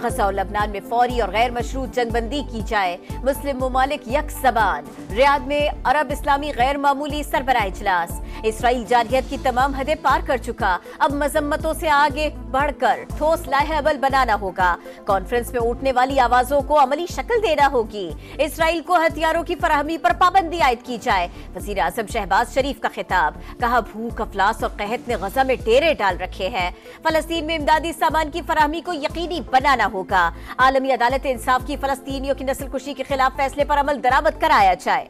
गजा और लबनान में फौरी और गैर मशरूत जंगबंदी की जाए। मुस्लिम मुमालिक यकसबान। रियाद में अरब इस्लामी गैर मामूली सरबराह इजलास। इसराइल जारहियत की तमाम हदें पार कर चुका, अब मजम्मतों से आगे बढ़कर ठोस लाहे-अमल बनाना होगा। कॉन्फ्रेंस में उठने वाली आवाजों को अमली शक्ल देना होगी। इसराइल को हथियारों की फराहमी पर पाबंदी आयद की जाए। वजीर आजम शहबाज शरीफ का खिताब, कहा भूख, अफलास और कहत ने गजा में डेरे डाल रखे हैं। फलस्तीन में इमदादी सामान की फराहमी को यकीनी बनाना होगा। आलमी अदालत इंसाफ की फलस्तीनियों की नस्लकुशी के खिलाफ फैसले पर अमल दरामद कराया जाए।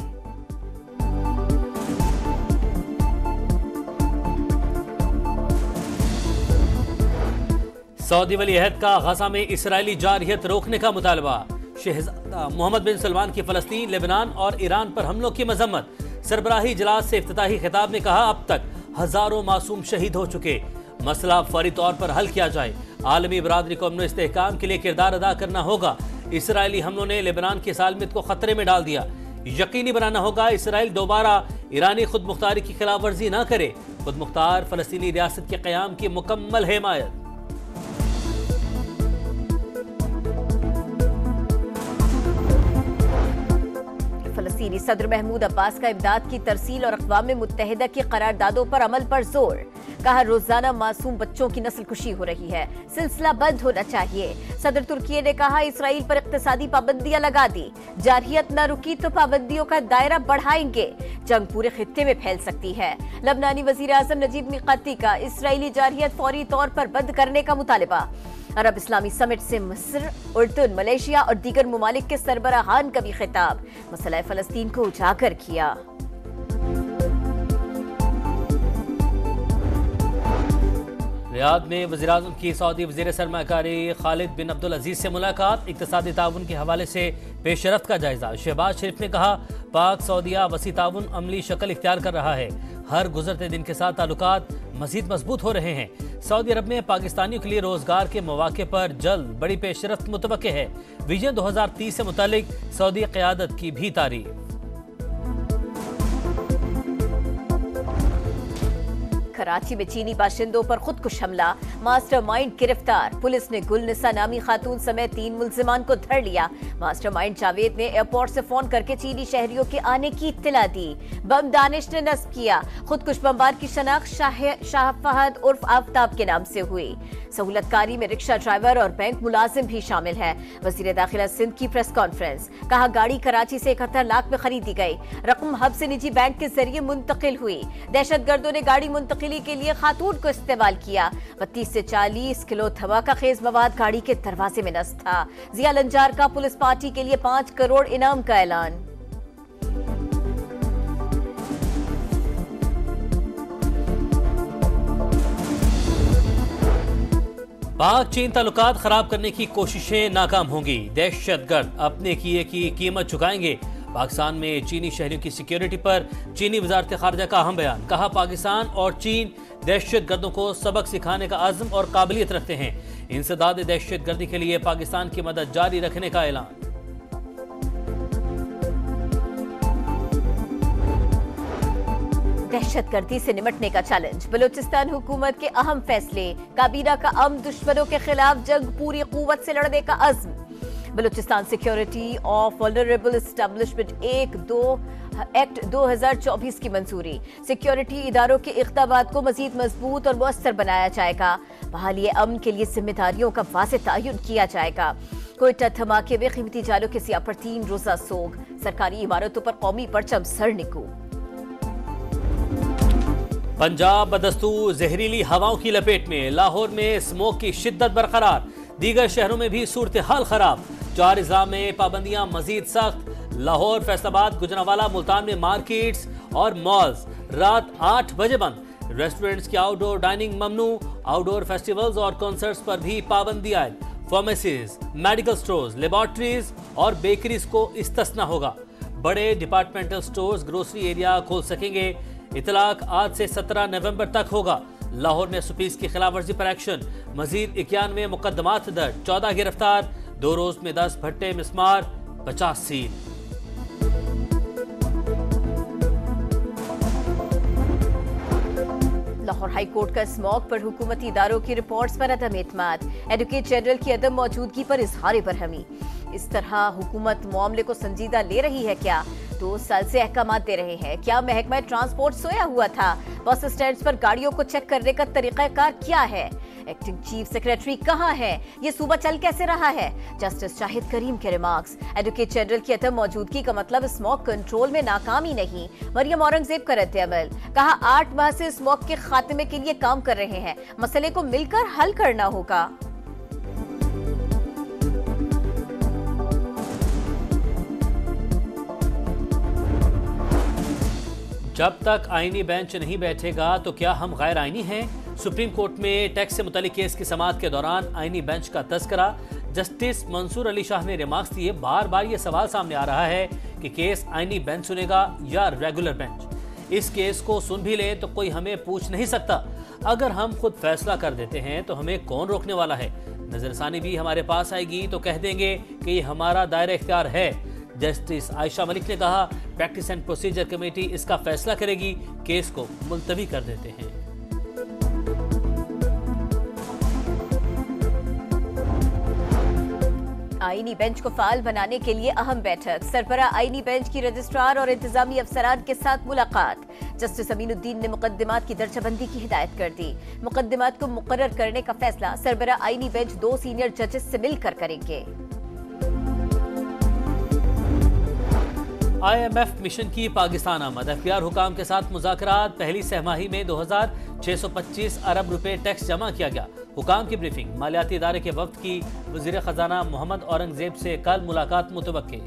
सऊदी वली अहद का गजा में इसराइली जारहियत रोकने का मुतालबा। शहजादा मोहम्मद बिन सलमान की फलस्तीन, लेबनान और ईरान पर हमलों की मजम्मत। सरबराही इजलास से इफ्तिताही खिताब में कहा, अब तक हजारों मासूम शहीद हो चुके, मसला फौरी तौर पर हल किया जाए। आलमी बरादरी को अमन इस्तेहकाम के लिए किरदार अदा करना होगा। इसराइली हमलों ने लेबनान की सालमियत को खतरे में डाल दिया, यकीनी बनाना होगा इसराइल दोबारा ईरानी खुद मुख्तारी की खिलाफ वर्जी न करे। खुद मुख्तार फलस्तीनी रियासत के क़याम की मुकम्मल हिमायत। फलस्तीनी सदर महमूद अब्बास का इमदाद की तरसील और अक़वाम मुत्तहिदा की करारदादों पर अमल पर जोर। कहा, रोजाना मासूम बच्चों की नस्लकुशी हो रही है, सिलसिला बंद होना चाहिए। सदर तुर्की ने कहा, इसराइल पर इक़्तिसादी पाबंदियां लगा दी, जारहियत न रुकी तो पाबंदियों का दायरा बढ़ाएंगे। जंग पूरे खित्ते में फैल सकती है। लबनानी वजीर आजम नजीब मिकाती का इसराइली जारहियत फौरी तौर पर बंद करने का मुतालबा। अरब इस्लामी समिट से मिस्र, उर्दून, मलेशिया और दीगर मुमालिक के सरबराहान का भी खिताब। मसला फलस्तीन को उजागर किया। रियाद में वज़ीर-ए-आज़म की सऊदी वज़ीर सरमाकारी खालिद बिन अब्दुल अजीज से मुलाकात। इक़्तिसादी ताउन के हवाले से पेशरफ्त का जायजा। शहबाज शरीफ ने कहा, पाक सऊदिया वसी ताउन अमली शक्ल इख्तियार कर रहा है, हर गुजरते दिन के साथ ताल्लुकात मजीद मजबूत हो रहे हैं। सऊदी अरब में पाकिस्तानियों के लिए रोजगार के मौके पर जल्द बड़ी पेशरफ्त मुतवक्के है। विजन 2030 से मुतालिक सऊदी क़यादत की भी तारीफ। कराची में चीनी बाशिंदों पर खुदकुश हमला, मास्टरमाइंड गिरफ्तार। पुलिस ने गुलनिसा नामी खातून समेत 3 मुल्जिमान को धर लिया। मास्टरमाइंड जावेद ने एयरपोर्ट से फोन करके चीनी शहरियों के आने की इत्तला दी। बम दानिश ने नस्ब किया। खुदकुश बमबार की शनाख्त शाह फहद उर्फ आफ्ताब के नाम से हुई। सहूलतकारी में रिक्शा ड्राइवर और बैंक मुलाजिम भी शामिल है। वजीर दाखिला सिंध की प्रेस कॉन्फ्रेंस, कहा, गाड़ी कराची से 71 लाख में खरीदी गई, रकम हब से निजी बैंक के जरिए मुंतकिल हुई। दहशतगर्दों ने गाड़ी मुंतकिली के लिए खातून को इस्तेमाल किया। 32 से 40 किलो धमाका खेज मवाद गाड़ी के दरवाजे में नस्ब था। जिया लंजार का पुलिस पार्टी के लिए 5 करोड़ इनाम का ऐलान। पाक चीन ताल्लुकात खराब करने की कोशिशें नाकाम होंगी। दहशतगर्द अपने किए की कीमत चुकाएंगे। पाकिस्तान में चीनी शहरियों की सिक्योरिटी पर चीनी वजारत खारजा का अहम बयान। कहा, पाकिस्तान और चीन दहशतगर्दों को सबक सिखाने का अज़्म और काबिलियत रखते हैं। इंसदाद दहशतगर्दी के लिए पाकिस्तान की मदद जारी रखने का ऐलान। दहशतगर्दी से निपटने का चैलेंज। बलूचिस्तान हुकूमत के अहम फैसले। काबीना का अमन दुश्मनों के खिलाफ जंग पूरी कुव्वत से लड़ने का अज़्म। Balochistan security of vulnerable establishment act 2024 की मंजूरी। सिक्योरिटी इदारों के इक़दामात को मजीद मजबूत और मुअस्सर बनाया जाएगा। बहाली अमन के लिए जिम्मेदारियों का वाज़ेह तयन किया जाएगा। कोयटा धमाके में कीमती जालों के सिया पर 3 रोजा सोग। सरकारी इमारतों पर कौमी परचम सर निकू। पंजाब बदस्तूर जहरीली हवाओं की लपेट में। लाहौर में स्मोक की शिद्दत बरकरार। दीगर शहरों में भी सूरत हाल खराब। 4 अजला में पाबंदियां मजीद सख्त। लाहौर, फैसलाबाद, गुजरांवाला, मुल्तान में मार्केट्स और मॉल्स रात 8 बजे बंद। रेस्टोरेंट्स की आउटडोर डाइनिंग ममनू। आउटडोर फेस्टिवल्स और कॉन्सर्ट्स पर भी पाबंदी आयद। फार्मेसीज, मेडिकल स्टोर्स, लेबॉर्ट्रीज और बेकरीज को इस्तस्ना होगा। बड़े डिपार्टमेंटल स्टोर्स, ग्रोसरी एरिया खोल सकेंगे। इतलाक आज से 17 नवंबर तक होगा। लाहौर में एसओपीज की खिलाफ वर्जी पर एक्शन। मजीद 91 मुकदमात दर्ज, 14 गिरफ्तार। 2 रोज में 10 भट्टे मिस्मार, 50 सील। लाहौर हाई कोर्ट का स्मॉग पर हुकूमती इदारों की रिपोर्ट्स पर अदम एतमाद, एडवोकेट जनरल की अदम मौजूदगी पर इजहार बरहमी। इस तरह हुकूमत मामले को संजीदा ले रही है क्या? 2 साल से अहकाम दे रहे हैं, क्या महकमा ट्रांसपोर्ट सोया हुआ था? बस स्टैंड पर गाड़ियों को चेक करने का तरीकाकार क्या है? एक्टिंग चीफ सेक्रेटरी कहां है? ये सूबा चल कैसे रहा है? जस्टिस शाहिद करीम के रिमार्क्स, एडवोकेट जनरल की अदम मौजूदगी का मतलब स्मॉग कंट्रोल में नाकामी नहीं। मरियम औरंगजेब का रद्द-ए-अमल, कहा 8 माह से स्मॉग के खात्मे के लिए काम कर रहे हैं, मसले को मिलकर हल करना होगा। जब तक आईनी बेंच नहीं बैठेगा तो क्या हम गैर आईनी हैं? सुप्रीम कोर्ट में टैक्स से मुतालिक केस की समाअत के दौरान आईनी बेंच का तस्करा, जस्टिस मंसूर अली शाह ने रिमार्क्स दिए। बार बार ये सवाल सामने आ रहा है कि केस आईनी बेंच सुनेगा या रेगुलर बेंच। इस केस को सुन भी ले तो कोई हमें पूछ नहीं सकता। अगर हम खुद फैसला कर देते हैं तो हमें कौन रोकने वाला है? नजरसानी भी हमारे पास आएगी तो कह देंगे कि ये हमारा दायरा इख्तियार है। जस्टिस आयशा मलिक ने कहा, प्रैक्टिस एंड प्रोसीजर कमेटी इसका फैसला करेगी, केस को मुलतवी कर देते हैं। आईनी बेंच को फाल बनाने के लिए अहम बैठक, सरबरा आईनी बेंच की रजिस्ट्रार और इंतजामी अफसरान के साथ मुलाकात। जस्टिस अमीनुद्दीन ने मुकद्दमात की दर्जाबंदी की हिदायत कर दी। मुकद्दमात को मुकर्रर करने का फैसला सरबरा आईनी बेंच 2 सीनियर जजेस से मिलकर करेंगे। IMF मिशन की पाकिस्तान आमद, एफबीआर हुकाम के साथ मुज़ाकरात। पहली सहमाही में 2625 अरब रुपए टैक्स जमा किया गया। हुकाम की ब्रीफिंग, मालियाती इदारे के वफ्द की वज़ीर ख़जाना मोहम्मद औरंगजेब से कल मुलाकात मुतवक्के।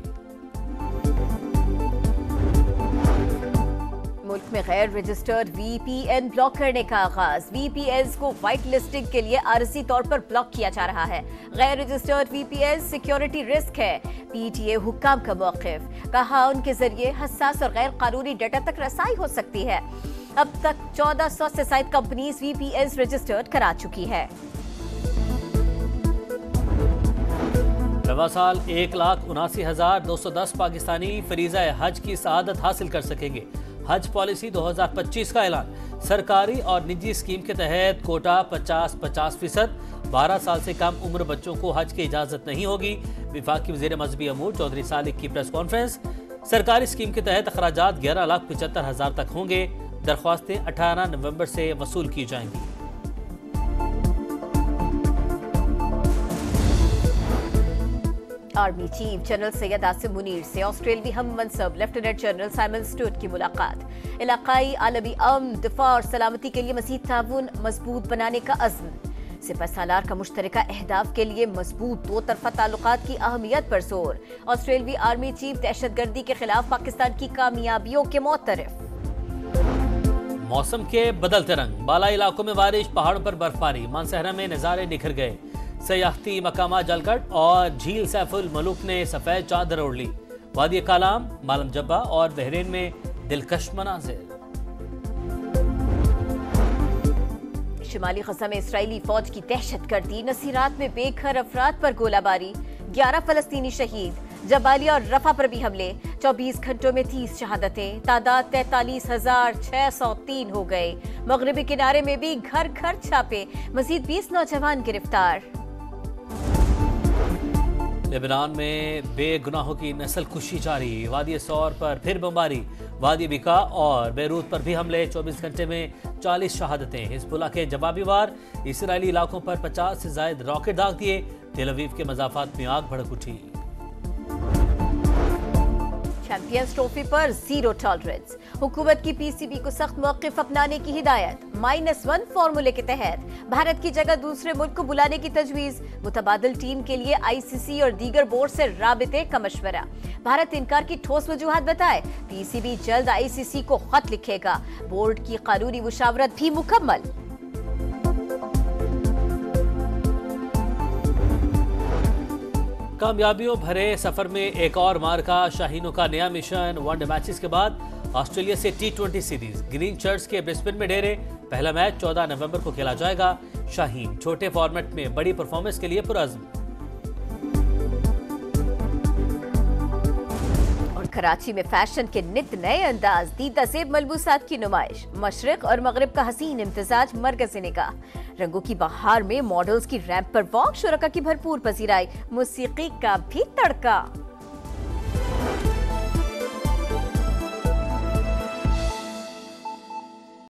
मुल्क में गैर रजिस्टर्ड VPN ब्लॉक करने का आगाज। VPNs को व्हाइट लिस्टिंग के लिए आरजी तौर पर ब्लॉक किया जा रहा है। गैर रजिस्टर्ड VPN सिक्योरिटी रिस्क है। PTA हुक्काम का मौक़िफ़, कहा उनके जरिए हसास और गैर कानूनी डाटा तक रसाई हो सकती है। अब तक 1400 से ज़ायद कंपनीज VPNs रजिस्टर्ड करा चुकी है। रवा साल 1,79,210 पाकिस्तानी फरीज़ा हज की सआदत हासिल कर सकेंगे। हज पॉलिसी 2025 का ऐलान, सरकारी और निजी स्कीम के तहत कोटा 50-50%। 12 साल से कम उम्र बच्चों को हज की इजाजत नहीं होगी। विफाकी वज़ीर मजहबी अमूर चौधरी सालिक की प्रेस कॉन्फ्रेंस। सरकारी स्कीम के तहत अखराजात 11,75,000 तक होंगे। दरख्वास्तें 18 नवंबर से वसूल की जाएंगी। Army chief general Syed Asim Munir से ऑस्ट्रेलियाई हम मनसब लेफ्टिनेंट जनरल साइमन स्टूअर्ट की मुलाकात। इलाकाई आलमी अमन, दिफा और सलामती के लिए मज़ीद ताउन मजबूत बनाने का अज़्म। सिपहसालार का मुश्तरका अहदाफ के लिए मजबूत 2 तरफ़ा ताल्लुकात की अहमियत पर जोर। ऑस्ट्रेलियाई आर्मी चीफ दहशतगर्दी के खिलाफ पाकिस्तान की कामयाबियों के मुअत्तरिफ। मौसम के बदलते रंग, बालाई इलाकों में बारिश, पहाड़ों पर बर्फबारी। मानसहरा में नज़ारे निखर गए। सयाहती मकामा जलगढ़ और झील सैफुल मलूक ने सफेद चादर ओढ़ ली। वादी कालाम, मालम जब्बा और बहरीन में दिलकश मनाजिर। शुमाली गजा में इसराइली फौज की दहशतगर्दी, नसीरात में बेघर अफराद पर गोलाबारी, 11 फलस्तीनी शहीद। जबालिया और रफा पर भी हमले, 24 घंटों में 30 शहादतें, तादाद 43,603 हो गए। मगरबी किनारे में भी घर घर छापे, मजीद 20 नौजवान गिरफ्तार। लेबनान में बेगुनाहों की नस्लकुशी जारी, वादी सौर पर फिर बमबारी। वादी बिका और बेरूत पर भी हमले, 24 घंटे में 40 शहादतें। हिजबुल्लाह के जवाबी वार, इसराइली इलाकों पर 50 से ज्यादा रॉकेट दाग दिए। तेल अवीव के मज़ाफात में आग भड़क उठी। चैंपियंस ट्रॉफी पर जीरो टॉलरेंस, हुकूमत की PCB को सख्त मौक़िफ़ अपनाने की हिदायत। -1 फार्मूले के तहत भारत की जगह दूसरे मुल्क को बुलाने की तजवीज़। मुतबादिल टीम के लिए ICC और दीगर बोर्ड से राबिते का मशवरा। भारत इनकार की ठोस वजूहात बताए। PCB जल्द ICC को खत लिखेगा। बोर्ड की कानूनी मुशावरत भी मुकम्मल। कामयाबियों भरे सफर में एक और मार्का, शाहीनों का नया मिशन। वनडे मैचेस के बाद ऑस्ट्रेलिया से T20 सीरीज, ग्रीन शर्ट्स के ब्रिस्बेन में डेरे। पहला मैच 14 नवंबर को खेला जाएगा। शाहीन छोटे फॉर्मेट में बड़ी परफॉर्मेंस के लिए पुरअज़्म। कराची में फैशन के नित नए अंदाज, दीदा सेब मलबूसात की नुमाइश, मशरिक और मगरिब का हसीन इम्तिजाज, मरकज़ निकाह। रंगों की बहार में मॉडल्स की रैंप पर वॉक, शुरका की भरपूर पसीराई, मौसीकी का भी तड़का।